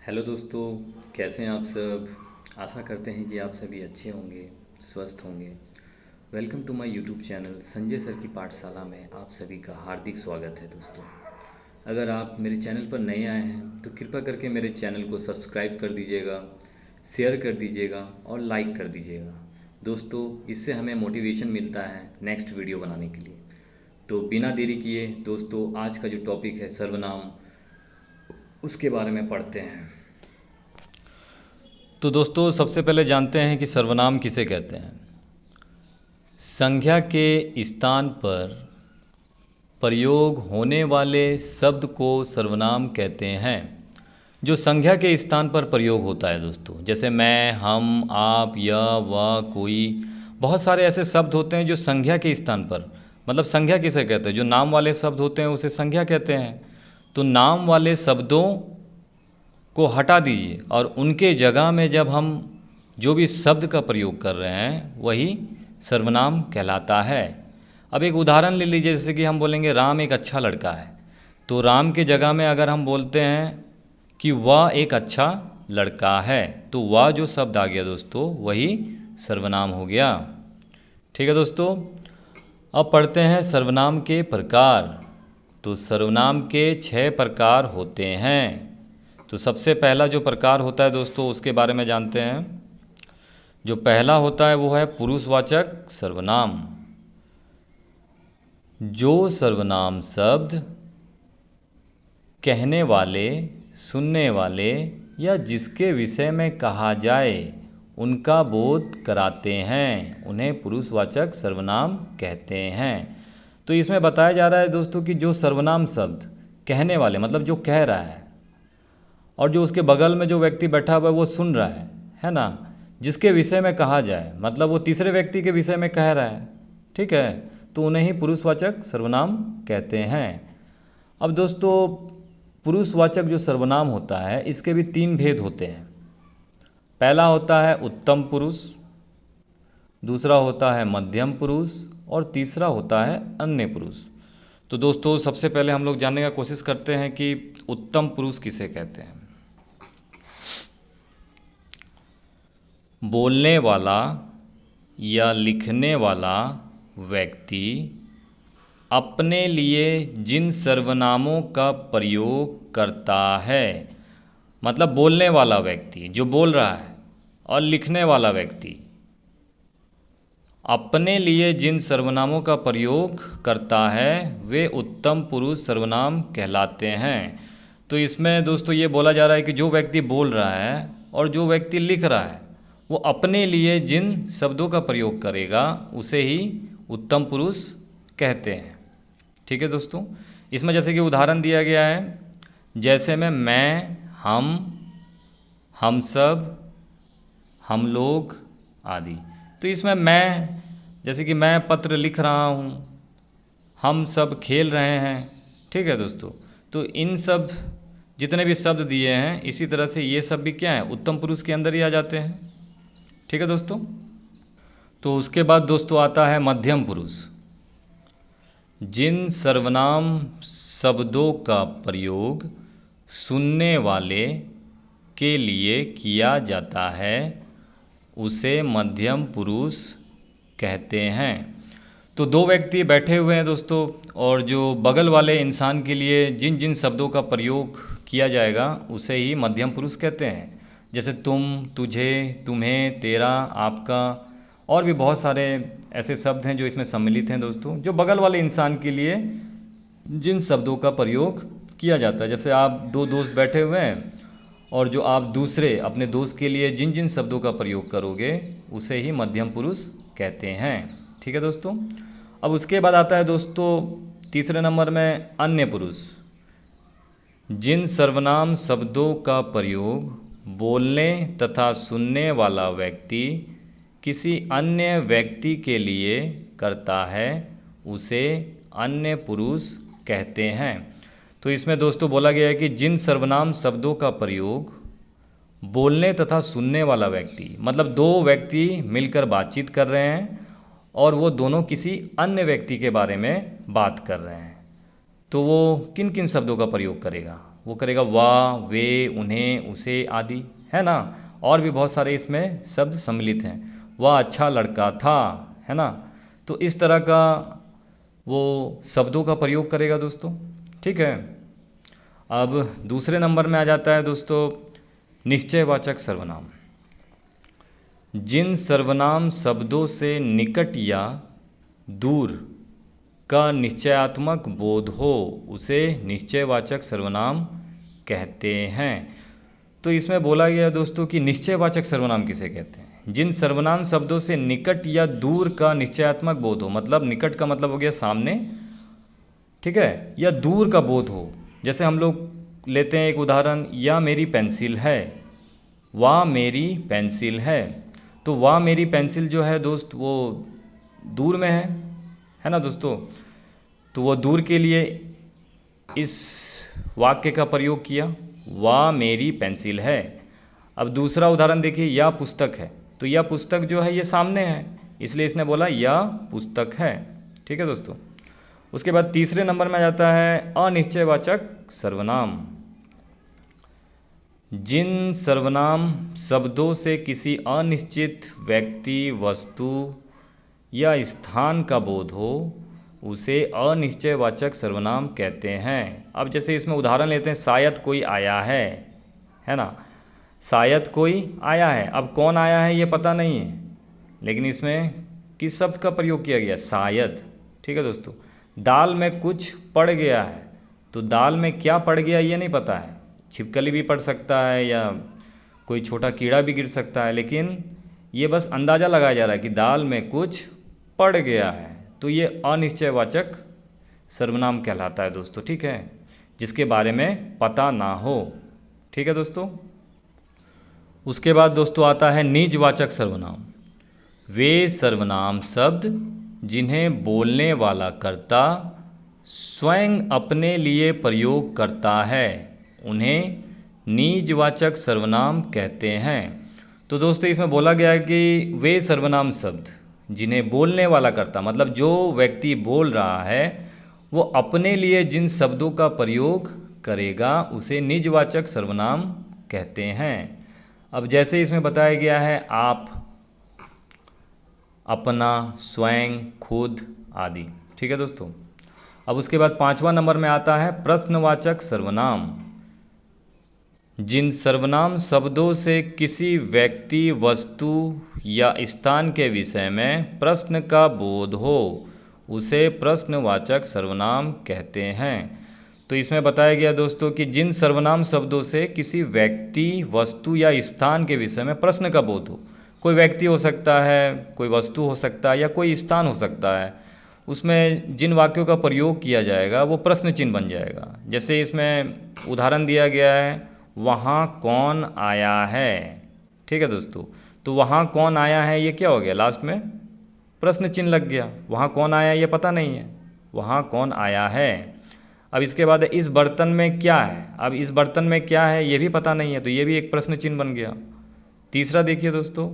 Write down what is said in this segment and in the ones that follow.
Hello दोस्तों, कैसे हैं आप सब। आशा करते हैं कि आप सभी अच्छे होंगे, स्वस्थ होंगे। Welcome to my YouTube channel Sanjay sir की पाठशाला में आप सभी का हार्दिक स्वागत है दोस्तों। अगर आप मेरे चैनल पर नए आए हैं तो कृपया करके मेरे चैनल को सब्सक्राइब कर दीजिएगा, शेयर कर दीजिएगा और लाइक कर दीजिएगा। दोस्तों, इससे हमें मोटिवेशन मिलता है नेक्स्ट वीडियो बनाने के लिए। तो बिना देरी किए दोस्तों, आज का जो टॉपिक है सर्वनाम, उसके बारे में पढ़ते हैं। तो दोस्तों, सबसे पहले जानते हैं कि सर्वनाम किसे कहते हैं। संज्ञा के स्थान पर प्रयोग होने वाले शब्द को सर्वनाम कहते हैं। जो संज्ञा के स्थान पर प्रयोग होता है दोस्तों, जैसे मैं, हम, आप, यह, वह, कोई, बहुत सारे ऐसे शब्द होते हैं जो संज्ञा के स्थान पर, मतलब संज्ञा किसे कहते हैं, जो नाम वाले शब्द होते हैं उसे संज्ञा कहते हैं। तो नाम वाले शब्दों को हटा दीजिए और उनके जगह में जब हम जो भी शब्द का प्रयोग कर रहे हैं वही सर्वनाम कहलाता है। अब एक उदाहरण ले लीजिए, जैसे कि हम बोलेंगे राम एक अच्छा लड़का है। तो राम के जगह में अगर हम बोलते हैं कि वह एक अच्छा लड़का है, तो वह जो शब्द आ गया दोस्तों वही सर्वनाम हो गया। ठीक है दोस्तों, अब पढ़ते हैं सर्वनाम के प्रकार। तो सर्वनाम के 6 प्रकार होते हैं। तो सबसे पहला जो प्रकार होता है दोस्तों उसके बारे में जानते हैं। जो पहला होता है वो है पुरुषवाचक सर्वनाम। जो सर्वनाम शब्द कहने वाले, सुनने वाले या जिसके विषय में कहा जाए उनका बोध कराते हैं, उन्हें पुरुषवाचक सर्वनाम कहते हैं। तो इसमें बताया जा रहा है दोस्तों कि जो सर्वनाम शब्द कहने वाले, मतलब जो कह रहा है, और जो उसके बगल में जो व्यक्ति बैठा हुआ है वो सुन रहा है ना, जिसके विषय में कहा जाए, मतलब वो तीसरे व्यक्ति के विषय में कह रहा है, ठीक है, तो उन्हें ही पुरुषवाचक सर्वनाम कहते हैं। अब दोस्तों, पुरुषवाचक जो सर्वनाम होता है इसके भी 3 भेद होते हैं। पहला होता है उत्तम पुरुष, दूसरा होता है मध्यम पुरुष और तीसरा होता है अन्य पुरुष। तो दोस्तों, सबसे पहले हम लोग जानने का कोशिश करते हैं कि उत्तम पुरुष किसे कहते हैं। बोलने वाला या लिखने वाला व्यक्ति अपने लिए जिन सर्वनामों का प्रयोग करता है, मतलब बोलने वाला व्यक्ति जो बोल रहा है और लिखने वाला व्यक्ति अपने लिए जिन सर्वनामों का प्रयोग करता है वे उत्तम पुरुष सर्वनाम कहलाते हैं। तो इसमें दोस्तों ये बोला जा रहा है कि जो व्यक्ति बोल रहा है और जो व्यक्ति लिख रहा है वो अपने लिए जिन शब्दों का प्रयोग करेगा उसे ही उत्तम पुरुष कहते हैं। ठीक है दोस्तों, इसमें जैसे कि उदाहरण दिया गया है, जैसे में मैं, हम सब, हम लोग आदि। तो इसमें मैं, जैसे कि मैं पत्र लिख रहा हूँ, हम सब खेल रहे हैं। ठीक है दोस्तों, तो इन सब जितने भी शब्द दिए हैं इसी तरह से ये सब भी क्या है, उत्तम पुरुष के अंदर ही आ जाते हैं। ठीक है दोस्तों, तो उसके बाद दोस्तों आता है मध्यम पुरुष। जिन सर्वनाम शब्दों का प्रयोग सुनने वाले के लिए किया जाता है उसे मध्यम पुरुष कहते हैं। तो 2 व्यक्ति बैठे हुए हैं दोस्तों, और जो बगल वाले इंसान के लिए जिन जिन शब्दों का प्रयोग किया जाएगा उसे ही मध्यम पुरुष कहते हैं। जैसे तुम, तुझे, तुम्हें, तेरा, आपका, और भी बहुत सारे ऐसे शब्द हैं जो इसमें सम्मिलित हैं दोस्तों, जो बगल वाले इंसान के लिए जिन शब्दों का प्रयोग किया जाता है। जैसे आप 2 दोस्त बैठे हुए हैं और जो आप दूसरे अपने दोस्त के लिए जिन जिन शब्दों का प्रयोग करोगे उसे ही मध्यम पुरुष कहते हैं। ठीक है दोस्तों, अब उसके बाद आता है दोस्तों तीसरे नंबर में अन्य पुरुष। जिन सर्वनाम शब्दों का प्रयोग बोलने तथा सुनने वाला व्यक्ति किसी अन्य व्यक्ति के लिए करता है उसे अन्य पुरुष कहते हैं। तो इसमें दोस्तों बोला गया है कि जिन सर्वनाम शब्दों का प्रयोग बोलने तथा सुनने वाला व्यक्ति, मतलब 2 व्यक्ति मिलकर बातचीत कर रहे हैं और वो दोनों किसी अन्य व्यक्ति के बारे में बात कर रहे हैं, तो वो किन किन शब्दों का प्रयोग करेगा, वो करेगा वाह, वे, उन्हें, उसे आदि, है ना। और भी बहुत सारे इसमें शब्द सम्मिलित हैं। वह अच्छा लड़का था, है ना। तो इस तरह का वो शब्दों का प्रयोग करेगा दोस्तों, ठीक है। अब दूसरे नंबर में आ जाता है दोस्तों निश्चयवाचक सर्वनाम। जिन सर्वनाम शब्दों से निकट या दूर का निश्चयात्मक बोध हो उसे निश्चयवाचक सर्वनाम कहते हैं। तो इसमें बोला गया दोस्तों कि निश्चयवाचक सर्वनाम किसे कहते हैं। जिन सर्वनाम शब्दों से निकट या दूर का निश्चयात्मक बोध हो, मतलब निकट का मतलब हो गया सामने, ठीक है, या दूर का बोध हो। जैसे हम लोग लेते हैं एक उदाहरण, या मेरी पेंसिल है, वह मेरी पेंसिल है। तो वह मेरी पेंसिल जो है दोस्त वो दूर में है ना दोस्तों। तो वो दूर के लिए इस वाक्य का प्रयोग किया, वह मेरी पेंसिल है। अब दूसरा उदाहरण देखिए, यह पुस्तक है। तो यह पुस्तक जो है ये सामने है, इसलिए इसने बोला यह पुस्तक है, ठीक है दोस्तों। उसके बाद तीसरे नंबर में आ जाता है अनिश्चयवाचक सर्वनाम। जिन सर्वनाम शब्दों से किसी अनिश्चित व्यक्ति, वस्तु या स्थान का बोध हो उसे अनिश्चयवाचक सर्वनाम कहते हैं। अब जैसे इसमें उदाहरण लेते हैं, शायद कोई आया है ना। शायद कोई आया है, अब कौन आया है ये पता नहीं है, लेकिन इसमें किस शब्द का प्रयोग किया गया, शायद, ठीक है दोस्तों। दाल में कुछ पड़ गया है, तो दाल में क्या पड़ गया ये नहीं पता है, छिपकली भी पड़ सकता है या कोई छोटा कीड़ा भी गिर सकता है, लेकिन ये बस अंदाज़ा लगाया जा रहा है कि दाल में कुछ पड़ गया है। तो ये अनिश्चयवाचक सर्वनाम कहलाता है दोस्तों, ठीक है, जिसके बारे में पता ना हो, ठीक है दोस्तों। उसके बाद दोस्तों आता है निजवाचक सर्वनाम। वे सर्वनाम शब्द जिन्हें बोलने वाला कर्ता स्वयं अपने लिए प्रयोग करता है उन्हें निजवाचक सर्वनाम कहते हैं। तो दोस्तों इसमें बोला गया है कि वे सर्वनाम शब्द जिन्हें बोलने वाला कर्ता, मतलब जो व्यक्ति बोल रहा है वो अपने लिए जिन शब्दों का प्रयोग करेगा उसे निजवाचक सर्वनाम कहते हैं। अब जैसे इसमें बताया गया है आप, अपना, स्वयं, खुद आदि, ठीक है दोस्तों। अब उसके बाद पांचवा नंबर में आता है प्रश्नवाचक सर्वनाम। जिन सर्वनाम शब्दों से किसी व्यक्ति, वस्तु या स्थान के विषय में प्रश्न का बोध हो उसे प्रश्नवाचक सर्वनाम कहते हैं। तो इसमें बताया गया दोस्तों कि जिन सर्वनाम शब्दों से किसी व्यक्ति, वस्तु या स्थान के विषय में प्रश्न का बोध हो, कोई व्यक्ति हो सकता है, कोई वस्तु हो सकता है या कोई स्थान हो सकता है, उसमें जिन वाक्यों का प्रयोग किया जाएगा वो प्रश्न चिन्ह बन जाएगा। जैसे इसमें उदाहरण दिया गया है, वहाँ कौन आया है, ठीक है दोस्तों। तो वहाँ कौन आया है ये क्या हो गया, लास्ट में प्रश्न चिन्ह लग गया। वहाँ कौन आया ये पता नहीं है, वहाँ कौन आया है। अब इसके बाद इस बर्तन में क्या है, अब इस बर्तन में क्या है ये भी पता नहीं है, तो ये भी एक प्रश्न चिन्ह बन गया। तीसरा देखिए दोस्तों,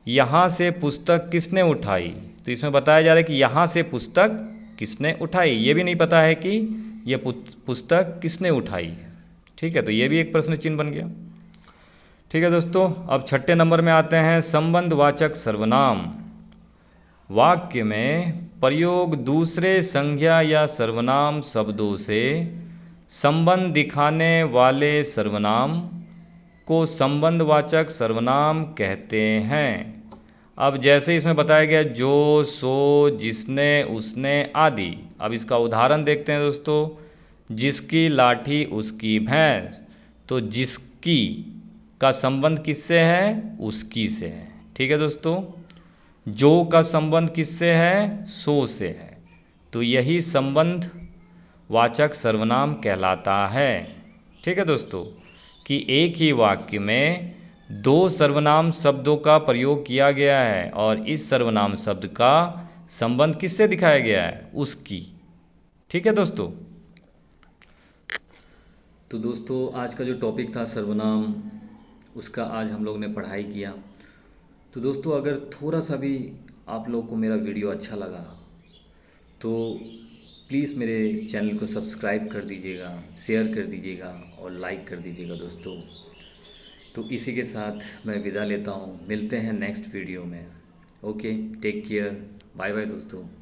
यहाँ से पुस्तक किसने उठाई। तो इसमें बताया जा रहा है कि यहाँ से पुस्तक किसने उठाई, ये भी नहीं पता है कि ये पुस्तक किसने उठाई, ठीक है। तो ये भी एक प्रश्न चिन्ह बन गया, ठीक है दोस्तों। अब छठे नंबर में आते हैं संबंधवाचक सर्वनाम। वाक्य में प्रयोग दूसरे संज्ञा या सर्वनाम शब्दों से संबंध दिखाने वाले सर्वनाम को संबंधवाचक सर्वनाम कहते हैं। अब जैसे इसमें बताया गया जो, सो, जिसने, उसने आदि। अब इसका उदाहरण देखते हैं दोस्तों, जिसकी लाठी उसकी भैंस। तो जिसकी का संबंध किससे है, उसकी से है, ठीक है दोस्तों। जो का संबंध किससे है, सो से है। तो यही संबंध वाचक सर्वनाम कहलाता है, ठीक है दोस्तों, कि एक ही वाक्य में दो सर्वनाम शब्दों का प्रयोग किया गया है और इस सर्वनाम शब्द का संबंध किससे दिखाया गया है, उसकी, ठीक है दोस्तों। तो दोस्तों आज का जो टॉपिक था सर्वनाम, उसका आज हम लोग ने पढ़ाई किया। तो दोस्तों अगर थोड़ा सा भी आप लोग को मेरा वीडियो अच्छा लगा तो प्लीज़ मेरे चैनल को सब्सक्राइब कर दीजिएगा, शेयर कर दीजिएगा और लाइक कर दीजिएगा दोस्तों। तो इसी के साथ मैं विदा लेता हूँ, मिलते हैं नेक्स्ट वीडियो में। Okay, take care, bye bye दोस्तों।